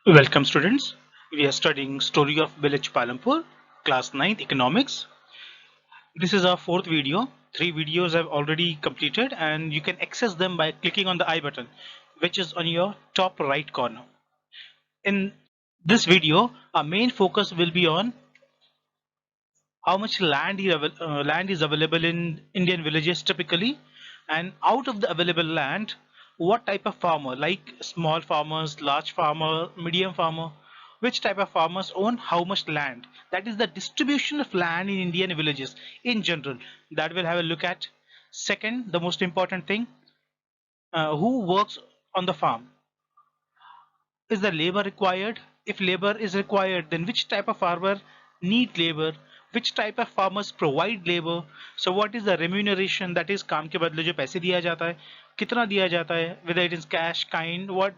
Welcome students. We are studying Story of Village Palampur, class 9 economics. This is our fourth video. Three videos I've already completed and you can access them by clicking on the I button which is on your top right corner. In this video, our main focus will be on how much land is available in Indian villages typically, and out of the available land, what type of farmer, like small farmers, large farmer, medium farmer, which type of farmers own how much land. That is the distribution of land in Indian villages in general. That we'll have a look at. Second, the most important thing, who works on the farm. Is the labor required? If labor is required, then which type of farmer need labor? Which type of farmers provide labor? So what is the remuneration, that is काम के बदले जो पैसे दिया जाता है, कितना दिया जाता है, whether it is cash, kind, what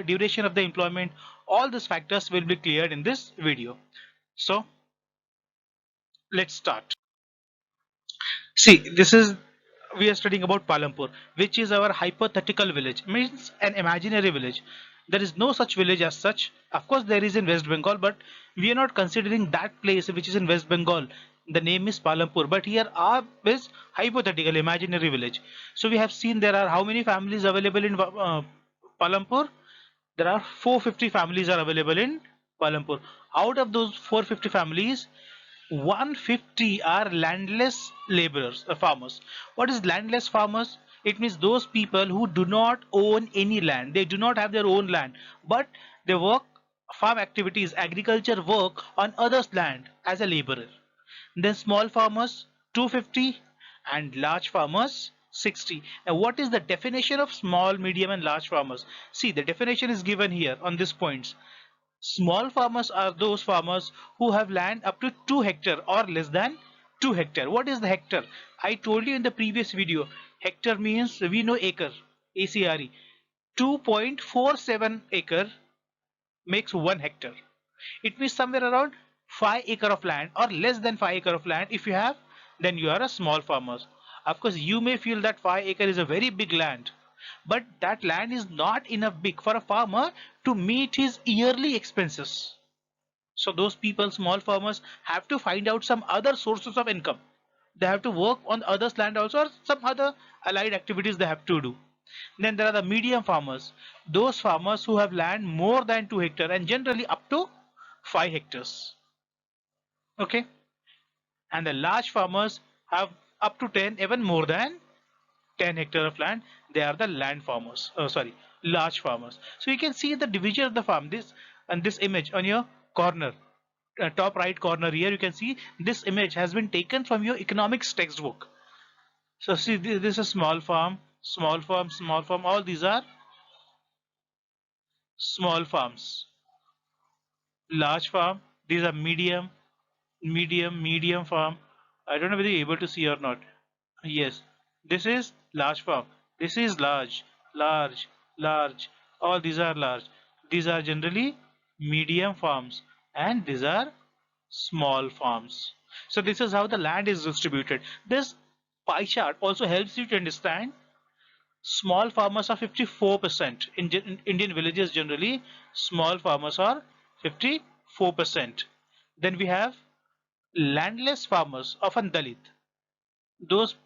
duration of the employment, all these factors will be cleared in this video. So let's start. See, this is we are studying about Palampur, which is our hypothetical village, means an imaginary village. There is no such village as such. Of course, there is in West Bengal, but we are not considering that place which is in West Bengal. The name is Palampur, but here our is hypothetical, imaginary village. So we have seen there are how many families available in Palampur? There are 450 families are available in Palampur. Out of those 450 families, 150 are landless laborers, farmers. What is landless farmers? It means those people who do not own any land. They do not have their own land, but they work farm activities, agriculture work on others' land as a laborer. Then small farmers 250 and large farmers 60. Now what is the definition of small, medium and large farmers? See, the definition is given here on these points. Small farmers are those farmers who have land up to 2 hectare or less than 2 hectare. What is the hectare? I told you in the previous video. Hectare means we know acre, ACRE. 2.47 acre makes 1 hectare. It means somewhere around 5 acre of land or less than 5 acre of land if you have, then you are a small farmer. Of course, you may feel that 5 acre is a very big land, but that land is not enough big for a farmer to meet his yearly expenses. So those people, small farmers, have to find out some other sources of income. They have to work on others' land also, or some other allied activities they have to do. Then there are the medium farmers, those farmers who have land more than 2 hectare and generally up to 5 hectares. Okay, and the large farmers have up to 10, even more than 10 hectare of land. They are the land farmers, sorry, large farmers. So you can see the division of the farm, this and this image on your corner, top right corner here. You can see this image has been taken from your economics textbook. So see, this is small farm, small farm, small farm, all these are small farms. Large farm, these are medium, medium farm. I don't know whether you're able to see or not. Yes, this is large farm. This is large, large, large. All these are large. These are generally medium farms, and these are small farms. So this is how the land is distributed. This pie chart also helps you to understand small farmers are 54%. In Indian villages generally, small farmers are 54%. Then we have landless farmers, often Dalit. Those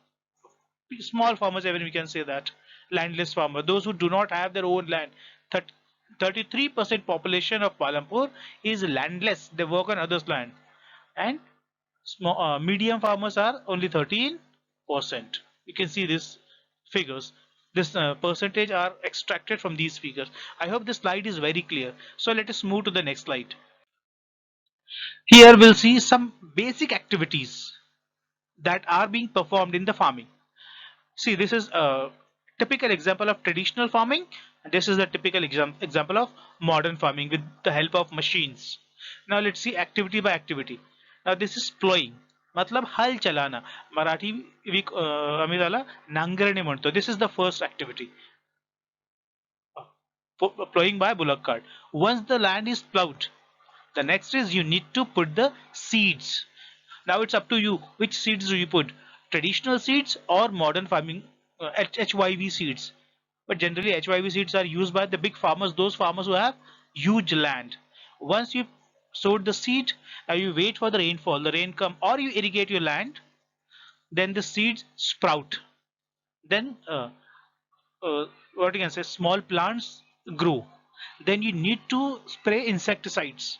small farmers, even we can say that landless farmer, those who do not have their own land. 33% population of Palampur is landless. They work on others' land, and small, medium farmers are only 13%. You can see these figures. This percentage are extracted from these figures. I hope this slide is very clear. So let us move to the next slide. Here we'll see some basic activities that are being performed in the farming. See, this is a typical example of traditional farming. This is a typical example of modern farming with the help of machines. Now let's see activity by activity. Now this is plowing. मतलब हल चलाना. मराठी आम्ही त्याला नांगरणे म्हणतो. This is the first activity. Plowing by bullock cart. Once the land is plowed, the next is you need to put the seeds. Now it's up to you. Which seeds do you put? Traditional seeds or modern farming HYV seeds? But generally HYV seeds are used by the big farmers, those farmers who have huge land. Once you sowed the seed, now you wait for the rainfall, the rain come, or you irrigate your land, then the seeds sprout. Then what you can say, small plants grow. Then you need to spray insecticides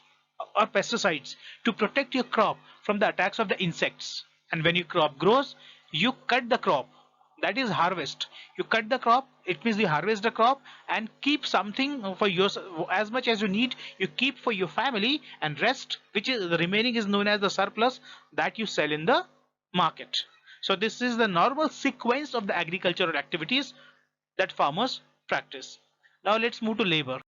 or pesticides to protect your crop from the attacks of the insects. And when your crop grows, you cut the crop. That is harvest. You cut the crop, it means you harvest the crop and keep something for yourself. As much as you need, you keep for your family, and rest, which is the remaining, is known as the surplus, that you sell in the market. So this is the normal sequence of the agricultural activities that farmers practice. Now let's move to labor.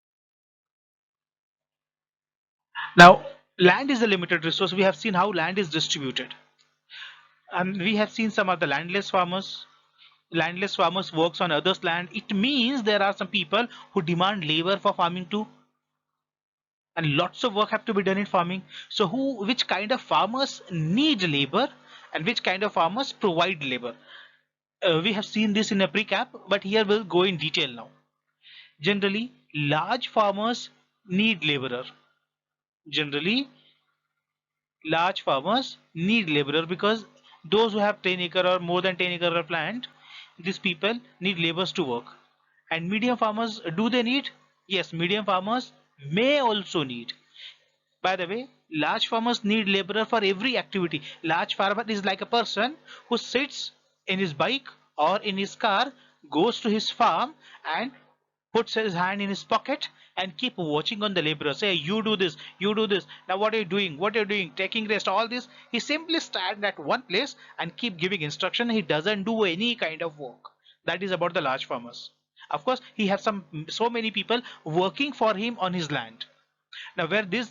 Now, land is a limited resource. We have seen how land is distributed, and we have seen some of the landless farmers. Landless farmers works on others' land. It means there are some people who demand labor for farming too, and lots of work have to be done in farming. So, which kind of farmers need labor, and which kind of farmers provide labor? We have seen this in a pre-cap, but here we'll go in detail now. Generally, large farmers need laborer. Generally, large farmers need laborer because those who have 10 acre or more than 10 acre of land, these people need laborers to work. And medium farmers, do they need? Yes, medium farmers may also need. By the way, large farmers need laborer for every activity. Large farmer is like a person who sits in his bike or in his car, goes to his farm and puts his hand in his pocket and keep watching on the laborer. Say, you do this, you do this. Now what are you doing? What are you doing? Taking rest, all this. He simply stand at one place and keep giving instruction. He doesn't do any kind of work. That is about the large farmers. Of course, he has so many people working for him on his land. Now, where these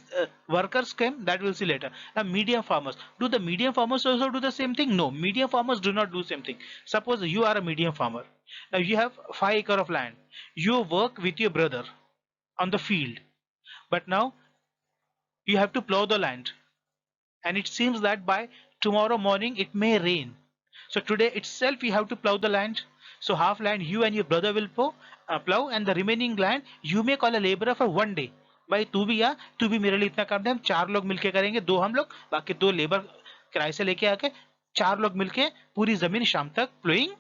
workers came, that we'll see later. Now, medium farmers. Do the medium farmers also do the same thing? No, medium farmers do not do same thing. Suppose you are a medium farmer. Now, you have 5 acre of land. You work with your brother on the field. But now, you have to plow the land. And it seems that by tomorrow morning, it may rain. So, today itself, you have to plow the land. So, half land you and your brother will plow, and the remaining land, you may call a laborer for 1 day. भाई तू भी आ, तू भी मेरे लिए इतना काम दे, हम 4 लोग मिलके करेंगे, 2 हम लोग, बाकी 2 लेबर किराए से लेके आके 4 लोग मिलके पूरी जमीन शाम तक प्लोइंग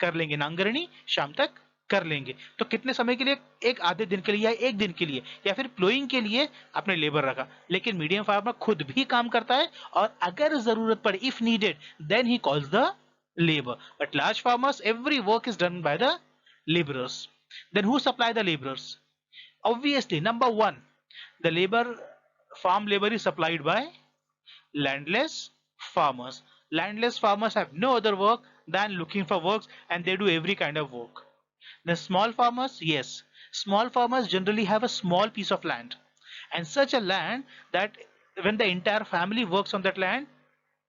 कर लेंगे, नांगरनी शाम तक कर लेंगे. तो कितने समय के लिए? एक आधे दिन के लिए या एक दिन के लिए या फिर प्लोइंग के लिए आपने लेबर रखा. लेकिन मीडियम फार्मर खुद भी काम करता है और अगर जरूरत पड़े, if needed, then he calls the labor. But large farmers, every work is done by the laborers. Then who supply the laborers? Obviously, number one, the farm labor is supplied by landless farmers. Landless farmers have no other work than looking for works, and they do every kind of work. The small farmers, yes, small farmers generally have a small piece of land, and such a land that when the entire family works on that land,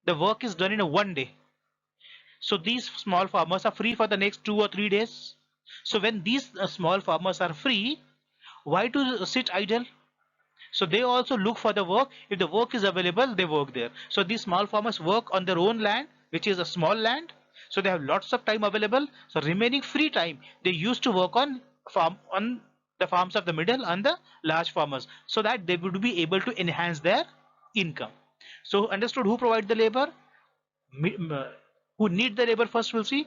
the work is done in a 1 day. So these small farmers are free for the next 2 or 3 days. So when these small farmers are free, why to sit idle? So they also look for the work. If the work is available, they work there. So these small farmers work on their own land, which is a small land. So they have lots of time available. So remaining free time, they used to work on the farms of the middle and the large farmers, so that they would be able to enhance their income. So understood who provide the labor? Who need the labor first, we'll see.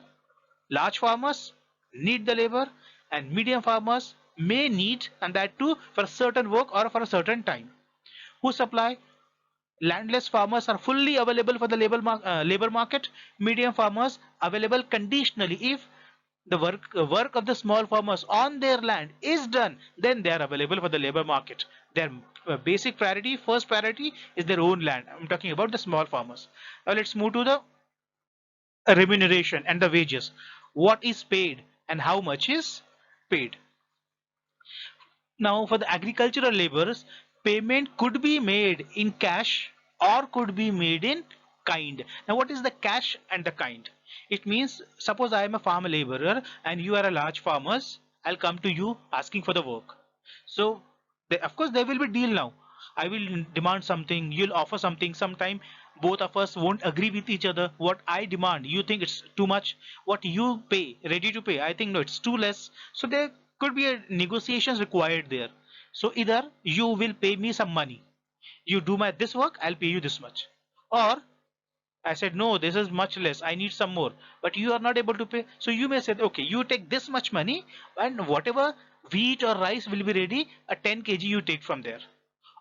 Large farmers need the labor, and medium farmers may need, and that too for certain work or for a certain time. Who supply? Landless farmers are fully available for the labor market. Medium farmers available conditionally. If the work of the small farmers on their land is done, then they are available for the labor market. Their basic priority, first priority, is their own land. I'm talking about the small farmers. Now let's move to the remuneration and the wages. What is paid and how much is paid? Now, for the agricultural laborers, payment could be made in cash or could be made in kind. Now, what is the cash and the kind? It means, suppose I am a farm laborer and you are a large farmers. I'll come to you asking for the work. So, of course, there will be deal now. I will demand something, you'll offer something. Sometime both of us won't agree with each other. What I demand, you think it's too much. What you pay, ready to pay, I think no, it's too less. So there could be a negotiations required there. So either you will pay me some money, you do my this work, I'll pay you this much, or I said, no, this is much less, I need some more, but you are not able to pay. So you may say, okay, you take this much money, and whatever wheat or rice will be ready, a 10 kg you take from there.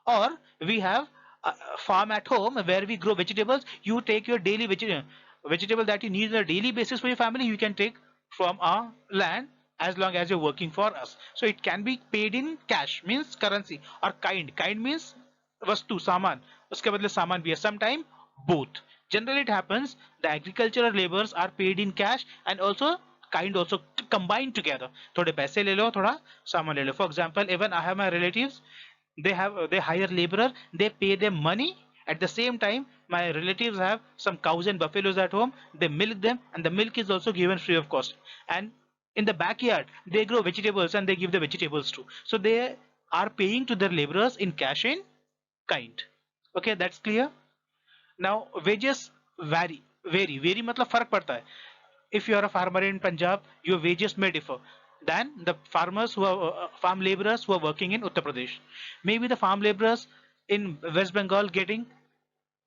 Or we have a farm at home where we grow vegetables. You take your daily vegetable that you need on a daily basis for your family, you can take from our land as long as you're working for us. So it can be paid in cash, means currency, or kind means vastu, saman, uske badle saman bhi hai. Sometime both. Generally it happens the agricultural laborers are paid in cash and also kind, also combined together. थोड़े पैसे ले लो, थोड़ा सामान ले लो. For example, even I have my relatives, they hire laborer, they pay them money. At the same time, my relatives have some cows and buffaloes at home, they milk them, and the milk is also given free of cost. And in the backyard they grow vegetables and they give the vegetables too. So they are paying to their laborers in cash in kind. Okay, that's clear. Now wages vary मतलब फर्क पड़ता है. If you are a farmer in Punjab, your wages may differ than the farmers who are farm laborers who are working in Uttar Pradesh. Maybe the farm laborers in West Bengal getting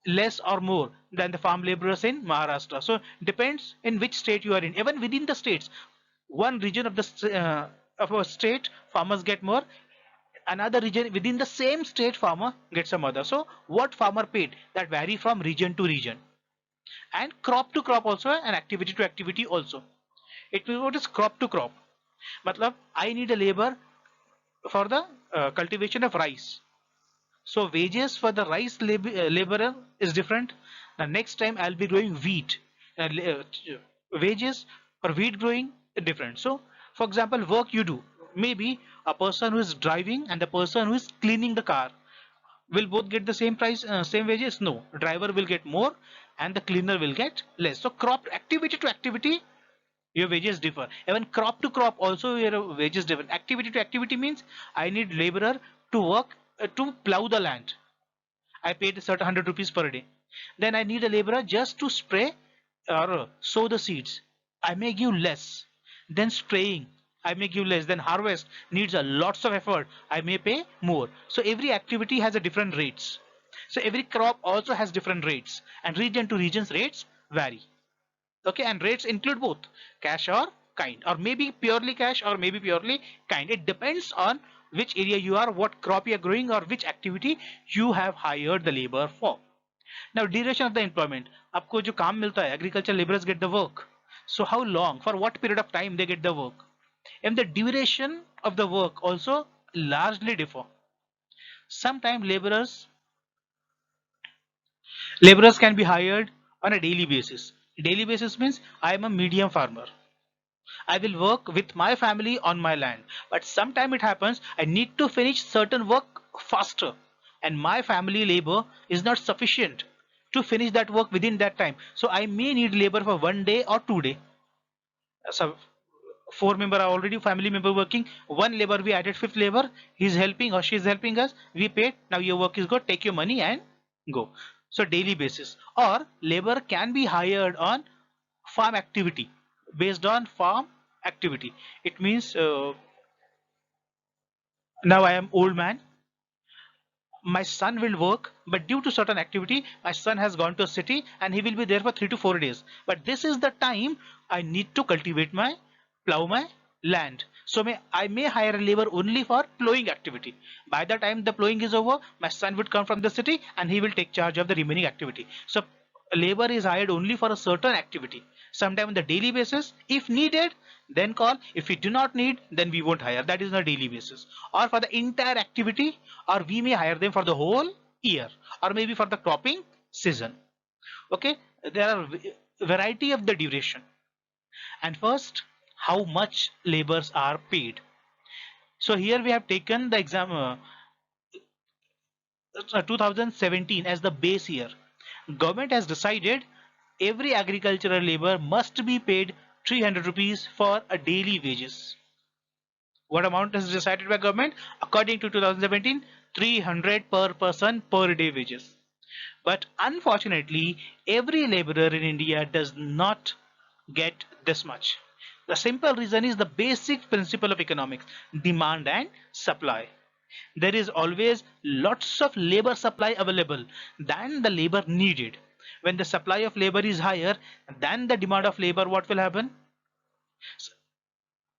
less or more than the farm laborers in Maharashtra. So depends in which state you are in. Even within the states, one region of a state farmers get more, another region within the same state farmer gets some other. So what farmer paid, that vary from region to region, and crop to crop also, and activity to activity also. It means, what is crop to crop? Matlab, I need a labor for the cultivation of rice. So wages for the rice laborer is different. The next time I'll be growing wheat. Wages for wheat growing is different. So for example, work you do. Maybe a person who is driving and the person who is cleaning the car will both get the same price, same wages? No. Driver will get more and the cleaner will get less. So crop activity to activity, your wages differ. Even crop to crop also your wages differ. Activity to activity means I need laborer to work to plow the land. I paid a certain 100 rupees per day. Then I need a laborer just to spray or sow the seeds. I may give less. Then spraying, I may give less. Then harvest needs a lots of effort. I may pay more. So every activity has a different rates. So every crop also has different rates, and region to regions rates vary. Okay, and rates include both cash or kind, or maybe purely cash or maybe purely kind. It depends on which area you are, what crop you are growing, or which activity you have hired the labor for. Now duration of the employment, आपको जो काम मिलता है, agricultural laborers get the work. So how long, for what period of time they get the work, and the duration of the work also largely differ. Sometimes laborers can be hired on a daily basis. Daily basis means I am a medium farmer, I will work with my family on my land. But sometime it happens I need to finish certain work faster, and my family labor is not sufficient to finish that work within that time. So I may need labor for 1 day or 2 day. So four member are already family member working. One labor we added, fifth labor, he's helping or she's helping us. We paid. Now your work is good. Take your money and go. So daily basis, or labor can be hired on farm activity, based on farm activity. It means now I am old man, my son will work, but due to certain activity my son has gone to a city and he will be there for 3 to 4 days, but this is the time I need to cultivate my plow my land. So I may hire a labor only for plowing activity. By the time the plowing is over, my son would come from the city and he will take charge of the remaining activity. So labor is hired only for a certain activity, sometime on the daily basis. If needed, then call. If we do not need, then we won't hire. That is on a daily basis, or for the entire activity, or we may hire them for the whole year, or maybe for the cropping season. Okay, there are variety of the duration. And first, how much laborers are paid. So here we have taken the exam 2017 as the base year. Government has decided every agricultural labor must be paid 300 rupees for a daily wages. What amount is decided by government? According to 2017, 300 per person per day wages. But unfortunately, every laborer in India does not get this much. The simple reason is the basic principle of economics, demand and supply. there is always lots of labor supply available than the labor needed. When the supply of labor is higher than the demand of labor, what will happen?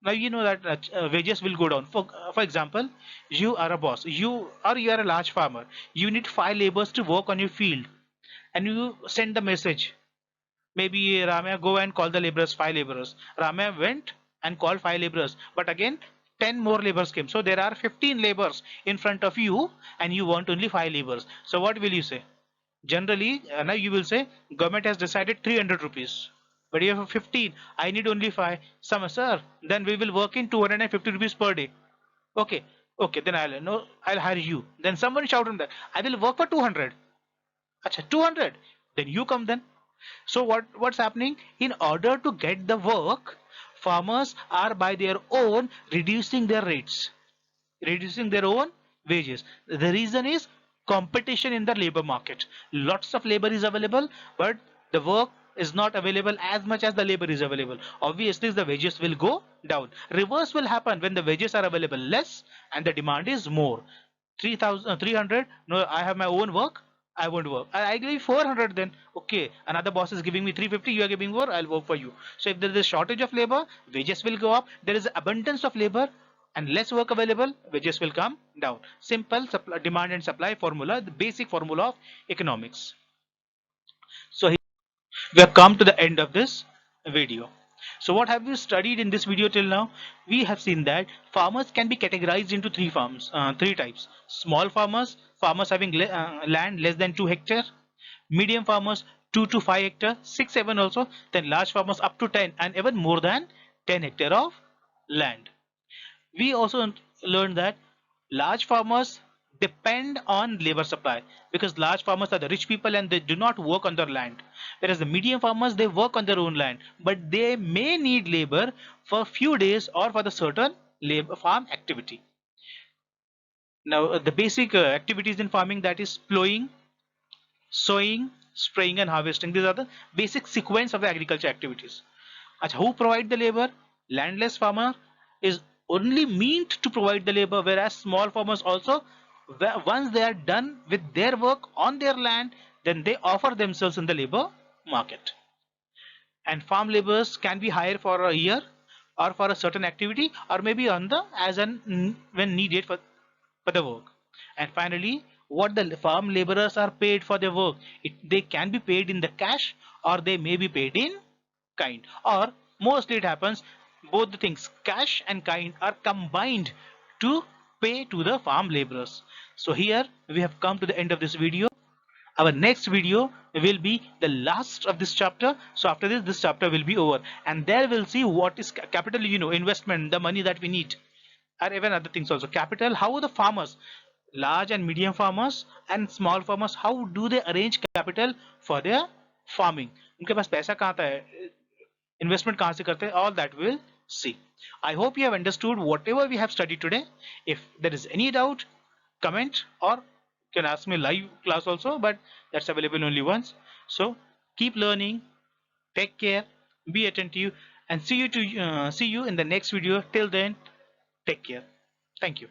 Now you know that wages will go down. For example, you are a boss, you are a large farmer, you need 5 laborers to work on your field, and you send the message, maybe Ramya, go and call the laborers, 5 laborers. Ramya went and called 5 laborers, but again 10 more laborers came, so there are 15 laborers in front of you and you want only 5 laborers. So what will you say? Generally, now you will say government has decided 300 rupees, but you have 15, I need only 5. Some, sir, then we will work in 250 rupees per day. Okay, okay, then I'll hire you. Then someone shout on that, I will work for 200. Acha, 200, then you come then. So what's happening? In order to get the work, farmers are by their own reducing their rates, reducing their own wages. The reason is competition in the labor market. Lots of labor is available, but the work is not available as much as the labor is available. Obviously, the wages will go down. Reverse will happen when the wages are available less and the demand is more. 3,000, 300. No, I have my own work. I won't work. I give you 400 then. Okay, another boss is giving me 350. You are giving more. I'll work for you. So if there is a shortage of labor, wages will go up. There is abundance of labor and less work available, wages will come down. Simple supply, demand and supply formula, the basic formula of economics. So we have come to the end of this video. So what have we studied in this video till now? We have seen that farmers can be categorized into three types: small farmers, farmers having land less than 2 hectares; medium farmers 2 to 5 hectares, 6, 7 also; then large farmers up to 10 and even more than 10 hectares of land. We also learned that large farmers depend on labor supply, because large farmers are the rich people and they do not work on their land, whereas the medium farmers, they work on their own land, but they may need labor for a few days or for the certain labor farm activity. Now the basic activities in farming, that is plowing, sowing, spraying and harvesting, these are the basic sequence of the agriculture activities. Who provide the labor? Landless farmer is only meant to provide the labor, whereas small farmers also, once they are done with their work on their land, then they offer themselves in the labor market. And farm laborers can be hired for a year or for a certain activity, or maybe on the as and when needed for the work. And finally, what the farm laborers are paid for their work, they can be paid in the cash or they may be paid in kind, or mostly it happens both the things, cash and kind, are combined to pay to the farm laborers. So here we have come to the end of this video. Our next video will be the last of this chapter. So after this chapter will be over, and there we'll see what is capital, investment, the money that we need, or even other things also. Capital, how the farmers, large and medium farmers and small farmers, how do they arrange capital for their farming, उनके पास पैसा कहाँ आता है, investment कहाँ से करते हैं, all that we'll see. I hope you have understood whatever we have studied today. If there is any doubt, comment, or you can ask me live class also, but that's available only once. So keep learning, take care, be attentive, and see you in the next video. Till then, take care. Thank you.